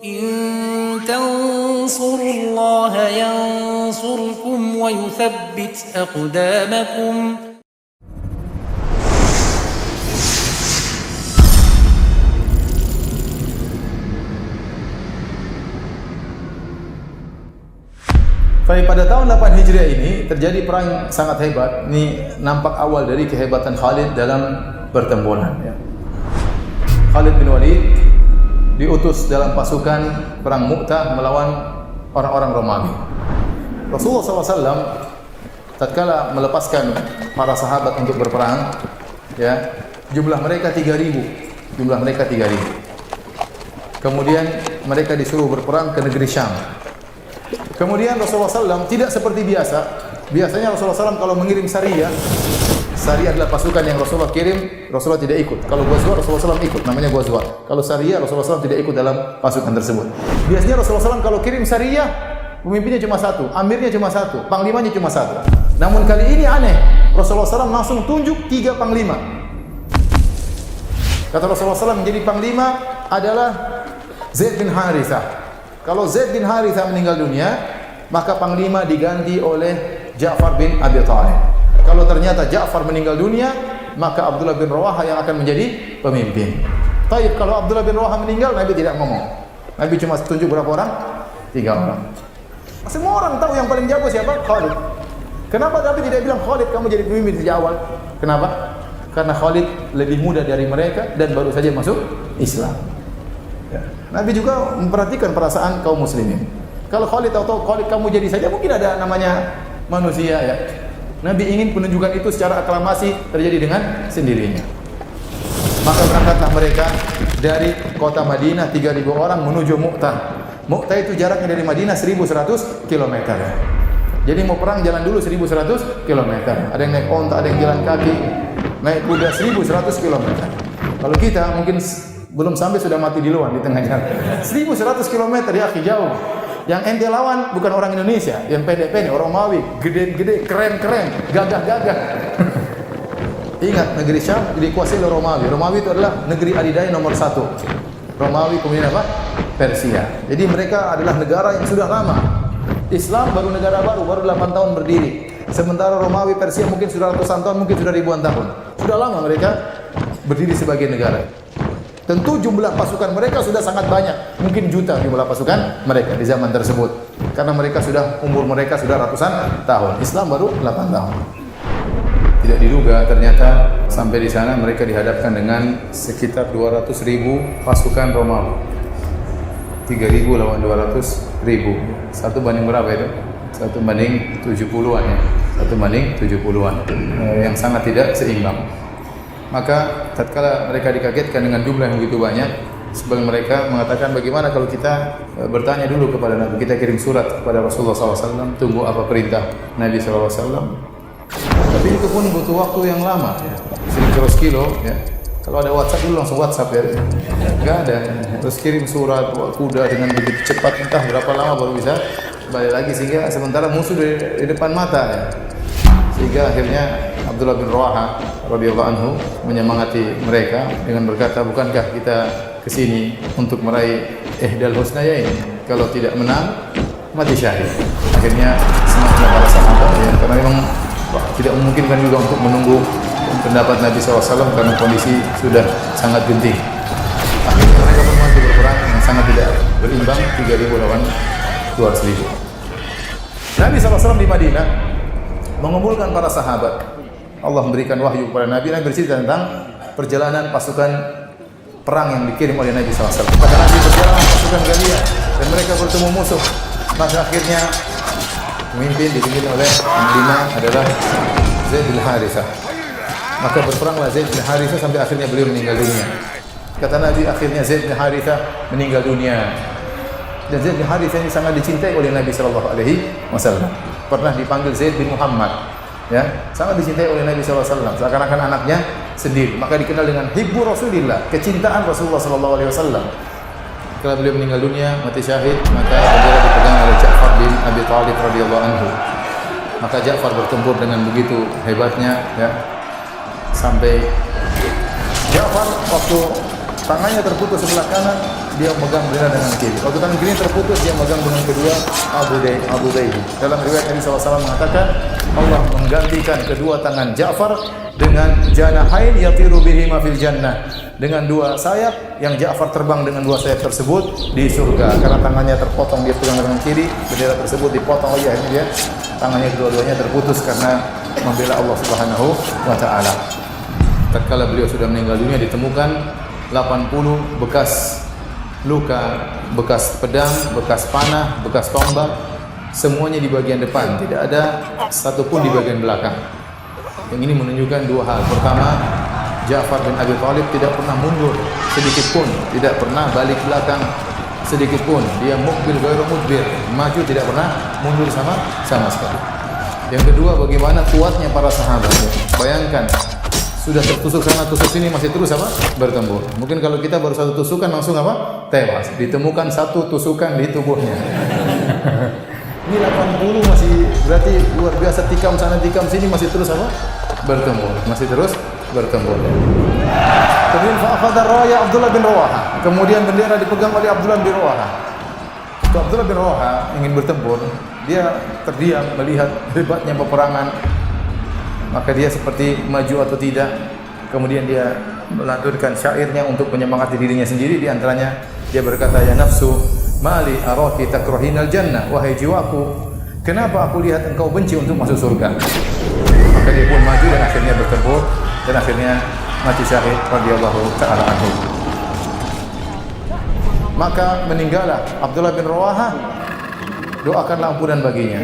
إن تنصروا الله ينصركم ويثبت أقدامكم. Baik, pada tahun 8 Hijriah ini terjadi perang yang sangat hebat. Ini nampak awal dari kehebatan Khalid dalam pertempuran. Khalid bin Walid diutus dalam pasukan perang Mu'tah melawan orang-orang Romawi. Rasulullah SAW tatkala melepaskan para sahabat untuk berperang, jumlah mereka 3.000. Jumlah mereka 3.000. Kemudian mereka disuruh berperang ke negeri Syam. Kemudian Rasulullah SAW tidak seperti biasa. Biasanya Rasulullah SAW kalau mengirim Sariyah adalah pasukan yang Rasulullah kirim, Rasulullah tidak ikut. Kalau Ghazwa, Rasulullah SAW ikut, namanya Ghazwa. Kalau Sariyah, Rasulullah SAW tidak ikut dalam pasukan tersebut. Biasanya Rasulullah SAW kalau kirim Sariyah, pemimpinnya cuma satu, amirnya cuma satu, panglimanya cuma satu. Namun kali ini aneh, Rasulullah SAW langsung tunjuk 3 panglima. Kata Rasulullah SAW menjadi panglima adalah Zaid bin Harithah. Kalau Zaid bin Harithah meninggal dunia, maka panglima diganti oleh Ja'far bin Abi Thalib. Kalau ternyata Ja'far meninggal dunia, maka Abdullah bin Rawaha yang akan menjadi pemimpin. Taib, kalau Abdullah bin Rawaha meninggal, Nabi tidak ngomong. Nabi cuma tunjuk berapa orang? 3 orang. Semua orang tahu yang paling jago siapa? Khalid. Kenapa Nabi tidak bilang Khalid kamu jadi pemimpin sejak awal? Kenapa? Karena Khalid lebih muda dari mereka dan baru saja masuk Islam. Nabi juga memperhatikan perasaan kaum muslimin. Kalau Khalid atau Khalid kamu jadi saja, mungkin ada namanya manusia ya. Nabi ingin penunjukan itu secara aklamasi terjadi dengan sendirinya. Maka berangkatlah mereka dari kota Madinah 3.000 orang menuju Mu'tah. Mu'tah itu jaraknya dari Madinah 1.100 km. Jadi mau perang jalan dulu 1.100 km. Ada yang naik onta, ada yang jalan kaki, naik kuda 1.100 km. Kalau kita mungkin belum sampai sudah mati di luar di tengah jalan. 1.100 km ya, jauh. Yang ente lawan bukan orang Indonesia, yang pendek-pendek, orang Romawi, gede-gede, keren-keren, gagah-gagah. Ingat, negeri Syam dikuasai oleh Romawi. Romawi itu adalah negeri adidaya nomor 1. Romawi kemudian apa? Persia. Jadi mereka adalah negara yang sudah lama. Islam baru negara baru 8 tahun berdiri. Sementara Romawi, Persia mungkin sudah ratusan tahun, mungkin sudah ribuan tahun. Sudah lama mereka berdiri sebagai negara. Tentu jumlah pasukan mereka sudah sangat banyak, mungkin juta jumlah pasukan mereka di zaman tersebut. Karena mereka umur mereka sudah ratusan tahun. Islam baru 8 tahun. Tidak diduga ternyata sampai di sana mereka dihadapkan dengan sekitar 200.000 pasukan Romawi. 3.000 lawan 200.000. Satu banding berapa itu? 1 banding 70-an ya. 1 banding 70-an. Yang sangat tidak seimbang. Maka tatkala mereka dikagetkan dengan jumlah yang begitu banyak, sebagian mereka mengatakan bagaimana kalau kita bertanya dulu kepada Nabi, kita kirim surat kepada Rasulullah SAW, tunggu apa perintah Nabi SAW. Tapi itu pun butuh waktu yang lama, 100 kilo ya. Kalau ada WhatsApp dulu langsung WhatsApp ya, nggak ada. Terus kirim surat kuda dengan begitu cepat, entah berapa lama baru bisa balik lagi, sehingga sementara musuh di depan mata ya. Sehingga akhirnya Abdullah bin Rawaha radhiyallahu anhu menyemangati mereka dengan berkata, bukankah kita kesini untuk meraih ihdal husnayain? Kalau tidak menang, mati syahid. Akhirnya semangatnya para sahabat ya, karena memang tidak memungkinkan juga untuk menunggu pendapat Nabi SAW karena kondisi sudah sangat genting. Akhirnya mereka pun maju berperang yang sangat tidak berimbang, 3.000 lawan 200.000. Nabi SAW di Madinah mengumpulkan para sahabat. Allah memberikan wahyu kepada Nabi. Nabi bercerita tentang perjalanan pasukan perang yang dikirim oleh Nabi SAW. Maka Nabi berjalan pasukan Ghaliyah dan mereka bertemu musuh. Maka akhirnya pemimpin dipimpin oleh panglima adalah Zaid bin Harithah. Maka berperanglah Zaid bin Harithah sampai akhirnya beliau meninggal dunia. Kata Nabi, akhirnya Zaid bin Harithah meninggal dunia. Dan Zaid bin Harithah ini sangat dicintai oleh Nabi SAW. Pernah dipanggil Zaid bin Muhammad, ya, sangat dicintai oleh Nabi SAW, seakan-akan anaknya sendiri. Maka dikenal dengan Hibbu Rasulillah, kecintaan Rasulullah SAW. Setelah beliau meninggal dunia, mati syahid, maka bendera dipegang oleh Ja'far bin Abi Thalib radhiyallahu anhu. Maka Ja'far bertempur dengan begitu hebatnya, ya, sampai Ja'far waktu tangannya terputus sebelah kanan, dia megang bendera dengan kiri. Waktu tangan kiri terputus, dia megang dengan kedua Abu Daidi. Dalam riwayat Nabi SAW mengatakan, Allah menggantikan kedua tangan Ja'far dengan janahain yatiru bihima fil jannah, dengan dua sayap yang Ja'far terbang dengan dua sayap tersebut di surga. Karena tangannya terpotong, dia pegang dengan kiri, bendera tersebut dipotong, akhirnya dia tangannya kedua-duanya terputus karena membela Allah Subhanahu wa taala. Tatkala beliau sudah meninggal dunia, ditemukan 80 bekas luka, bekas pedang, bekas panah, bekas tombak, semuanya di bagian depan, tidak ada satupun di bagian belakang. Yang ini menunjukkan dua hal. Pertama, Ja'far bin Abi Thalib tidak pernah mundur sedikit pun, tidak pernah balik belakang sedikit pun. Dia mukbil ghairu mudbir, maju tidak pernah mundur sama sekali. Yang kedua, bagaimana kuatnya para sahabat. Bayangkan, sudah tertusuk sana tusuk sini masih terus bertempur. Mungkin kalau kita baru satu tusukan langsung tewas. Ditemukan satu tusukan di tubuhnya. Ini 80 masih berarti luar biasa, tikam sana tikam sini masih terus bertempur, masih terus bertempur. Kemudian fa'akhadha raya Abdullah bin Rawaha. Kemudian bendera dipegang oleh Abdullah bin Rawaha. Abdullah bin Rawaha ingin bertempur, dia terdiam melihat hebatnya peperangan. Maka dia seperti maju atau tidak. Kemudian dia melantunkan syairnya untuk menyemangati dirinya sendiri. Di antaranya dia berkata, ya nafsu mali araki takrahinal jannah, wahai jiwaku, kenapa aku lihat engkau benci untuk masuk surga. Maka dia pun maju dan akhirnya bertempur dan akhirnya mati syahid radhiyallahu taala anhu. Maka meninggallah Abdullah bin Rawaha, doakanlah ampunan baginya.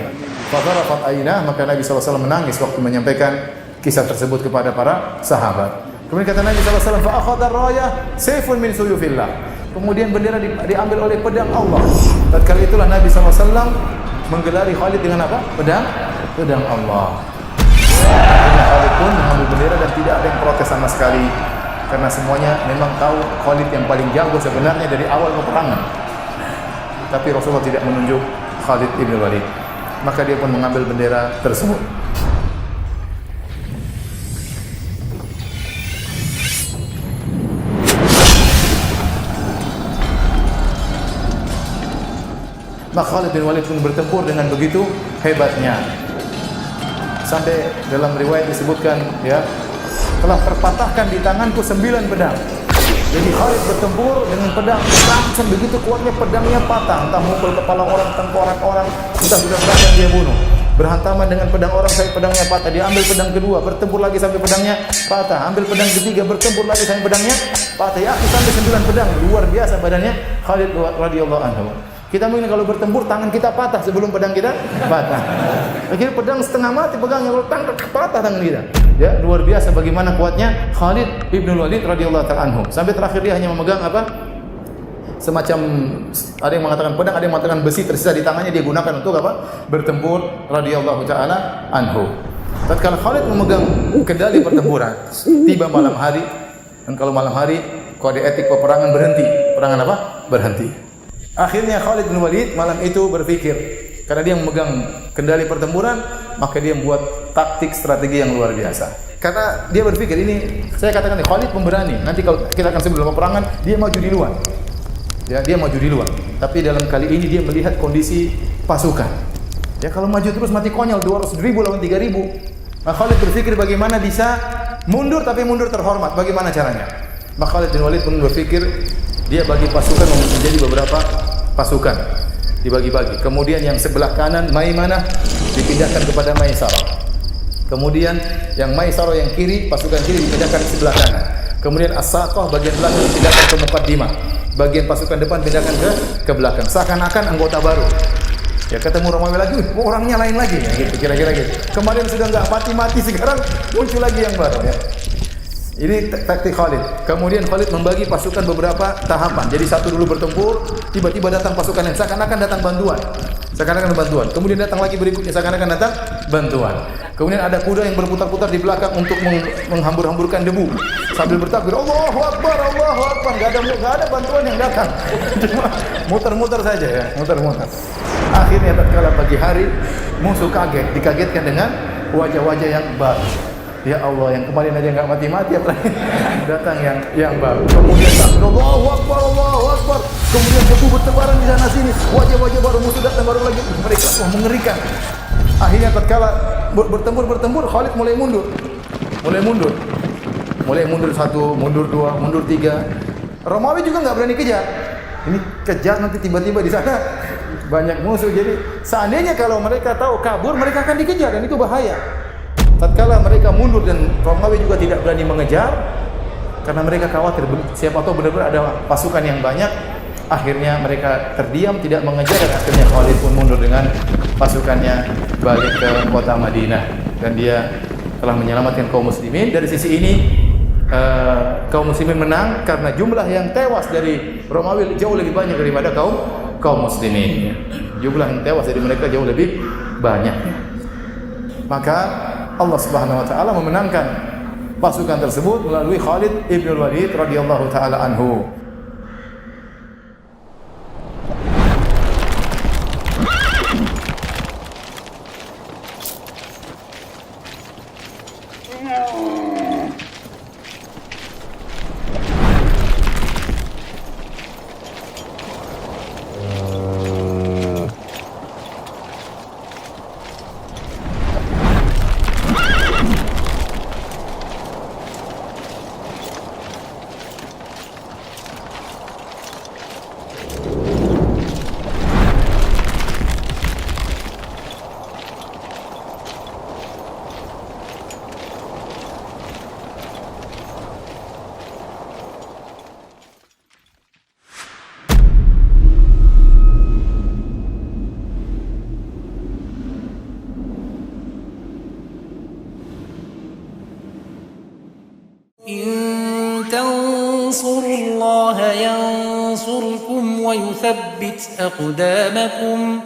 Fadarafat ainah, maka Nabi SAW menangis waktu menyampaikan kisah tersebut kepada para sahabat. Kemudian kata Nabi SAW, fa'akhadha rayah sayfun min suyufillah. Kemudian bendera diambil oleh pedang Allah. Tatkala itulah Nabi SAW menggelari Khalid dengan apa? Pedang Allah. Akhirnya Khalid pun mengambil bendera dan tidak ada yang protes sama sekali. Karena semuanya memang tahu Khalid yang paling jago sebenarnya dari awal peperangan. Tapi Rasulullah tidak menunjuk Khalid ibn Walid. Maka dia pun mengambil bendera tersebut. Maka Khalid bin Walid pun bertempur dengan begitu hebatnya. Sampai dalam riwayat disebutkan, ya, telah terpatahkan di tanganku 9 pedang. Jadi Khalid bertempur dengan pedang langsung begitu kuatnya pedangnya patah, entah mukul kepala orang, tengkorak orang, entah sudah berapa yang dia bunuh. Berhantaman dengan pedang orang sampai pedangnya patah. Dia ambil pedang kedua, bertempur lagi sampai pedangnya patah. Ambil pedang ketiga, bertempur lagi sampai pedangnya patah. Ya, sampai 9 pedang. Luar biasa badannya Khalid radhiyallahu anhu. Kita mungkin kalau bertempur tangan kita patah sebelum pedang kita patah. Akhirnya pedang setengah mati pegangnya, kalau tangan patah tangan kita. Ya, luar biasa bagaimana kuatnya Khalid ibn Walid radhiyallahu ta'ala anhu. Sampai terakhir dia hanya memegang semacam, ada yang mengatakan pedang, ada yang mengatakan besi tersisa di tangannya, dia gunakan untuk bertempur radhiyallahu ta'ala anhu. Tatkala Khalid memegang kendali pertempuran, tiba malam hari, dan kalau malam hari kode etik peperangan berhenti. Peperangan berhenti. Akhirnya Khalid bin Walid malam itu berpikir, karena dia memegang kendali pertempuran, maka dia membuat taktik strategi yang luar biasa. Karena dia berpikir, ini saya katakan Khalid pemberani. Nanti kalau kita akan sebelum peperangan, dia maju di luar. Ya, dia maju di luar. Tapi dalam kali ini dia melihat kondisi pasukan. Ya, kalau maju terus mati konyol, 200.000 lawan 3.000. Maka Khalid berpikir bagaimana bisa mundur tapi mundur terhormat. Bagaimana caranya? Maka Khalid bin Walid pun berpikir, dia bagi pasukan menjadi beberapa pasukan, dibagi-bagi. Kemudian yang sebelah kanan Maimanah dipindahkan kepada Maisarah. Kemudian yang Maisarah yang kiri, pasukan kiri dipindahkan ke sebelah kanan. Kemudian As-Saqah bagian belakang dipindahkan ke Muqaddimah. Bagian pasukan depan pindahkan ke belakang. Seakan-akan anggota baru. Ya, ketemu Romawi lagi, orangnya lain lagi, ya, gitu, kira-kira gitu. Kemarin sudah enggak mati-mati, sekarang muncul lagi yang baru, ya. Ini taktik Khalid. Kemudian Khalid membagi pasukan beberapa tahapan. Jadi satu dulu bertempur, tiba-tiba datang pasukan lain, seakan-akan datang bantuan. Seakan-akan bantuan. Kemudian datang lagi berikutnya, seakan-akan datang bantuan. Kemudian ada kuda yang berputar-putar di belakang untuk menghambur-hamburkan debu sambil bertakbir, Allahu Akbar, Allahu Akbar. Enggak ada bantuan yang datang. Cuma muter-muter saja, ya, muter-muter. Akhirnya tatkala pagi hari, musuh kaget, dikagetkan dengan wajah-wajah yang baru. Ya Allah, yang kemarin aja nggak mati-mati, apalagi datang yang baru. Kemudian Allahu Akbar, Allahu Akbar. Kemudian debu bertebaran di sana sini. Wajah-wajah baru, musuh datang baru lagi. Mereka mengerikan. Akhirnya tatkala bertempur, Khalid mulai mundur. Mulai mundur satu, mundur dua, mundur tiga. Romawi juga nggak berani kejar. Ini kejar nanti tiba-tiba di sana banyak musuh. Jadi seandainya kalau mereka tahu kabur, mereka akan dikejar dan itu bahaya. Tatkala mereka mundur dan Romawi juga tidak berani mengejar karena mereka khawatir siapa tahu benar-benar ada pasukan yang banyak. Akhirnya mereka terdiam tidak mengejar dan akhirnya Khalid pun mundur dengan pasukannya balik ke kota Madinah dan dia telah menyelamatkan kaum muslimin. Dari sisi ini kaum muslimin menang karena jumlah yang tewas dari Romawi jauh lebih banyak daripada kaum muslimin. Jumlah yang tewas dari mereka jauh lebih banyak. Maka Allah Subhanahu wa taala memenangkan pasukan tersebut melalui Khalid ibn Walid radhiyallahu taala anhu. إن تنصروا الله ينصركم ويثبت أقدامكم